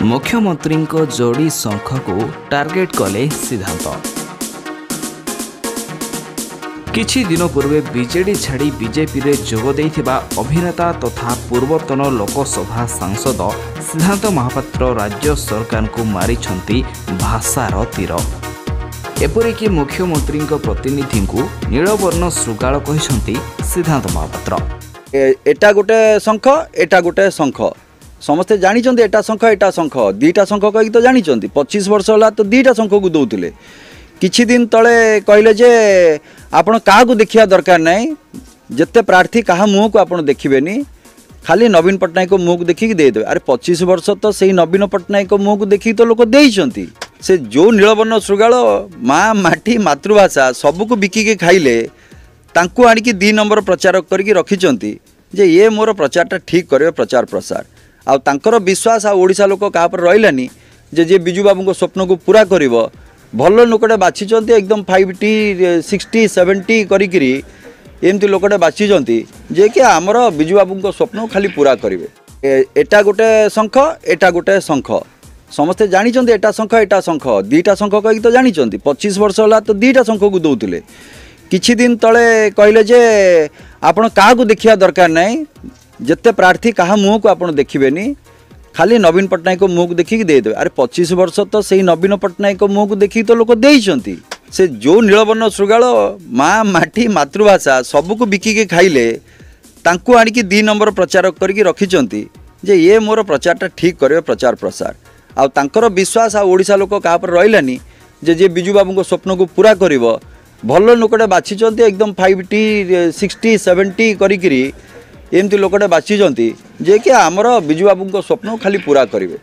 मुख्यमंत्री जोड़ी शंख को टार्गेट कले सिद्धांत। किछि दिन पूर्वे बीजेडी छाड़ी बीजेपी रे जोग देइथिबा अभिनेता तथा पूर्वतन लोकसभा सांसद सिद्धांत महापात्र राज्य सरकार को मारिछंती भाषार तीर। एपरिकी मुख्यमंत्री प्रतिनिधि को नीलवर्ण श्रृगाल कहिसंती सिद्धांत महापात्र। एटा गोटे शंख एटा गोटे शंख समस्ते जानी एटा शंख दीटा शंख कही तो जानी 25 वर्ष होला तो दीटा शंख को दौले। किछि दिन तले कहले जे आपण क्या देखिया दरकार नहीं, जिते प्रार्थी कहा मुँह को आप देखिबेनी, खाली नवीन पट्टनायक को मुँह को देखिक देदेवे। अरे 25 वर्ष तो सही नवीन पट्टनायक को मुँह को देखिक तो लोक देइछंती। से जो नीलवर्ण श्रृगाल माँ माटी मातृभाषा सबको बिकिके खाइले तांको आनिकी 2 नंबर प्रचारक करके रखिचंती जे ये मोर प्रचारटा ठीक करे प्रचार प्रसार आ तांकर विश्वास आ ओडिशा लोक का पर रहिलानी जे बिजू बाबू को स्वप्न को पूरा करिवो। भल लोकटे बाछिचंती एकदम 50 60 70 करिकिरी एमती लोकटे बाछिचंती जे कि आमर बिजू बाबू को स्वप्न खाली पूरा करिवे। एटा गोटे शंख एटा गोटे शंख समस्ते जानी एटा शंख दीटा शंख कही तो जानी 25 वर्ष होला तो दीटा शंख को दौले। किछि दिन तले कहले जे आपण क्या देखिया दरकार नहीं, जिते प्रार्थी कहा मुँह को आप देखिबेनी, खाली नवीन पट्टनायक को मुँह को देखिक देदेवे। अरे 25 वर्ष तो सही नवीन पट्टनायक को मुँह को देखिक तो लोक देइछंती। से जो नीलवर्ण श्रृगाल माँ माटी मातृभाषा सबको बिकिके खाइले तांको आनिकी 2 नंबर प्रचारक करके रखिचंती जे ये मोर प्रचारटा ठीक करे प्रचार प्रसार आ तांकर विश्वास आ ओडिशा लोक का पर रहिलानी जे बिजू बाबू को स्वप्न को पूरा करिवो। भल लोकटे बाछिचंती एकदम 50 60 70 करिकिरी एमती लोकटे बाछिचंती जे कि आमर बिजू बाबू को स्वप्न खाली पूरा करिवे।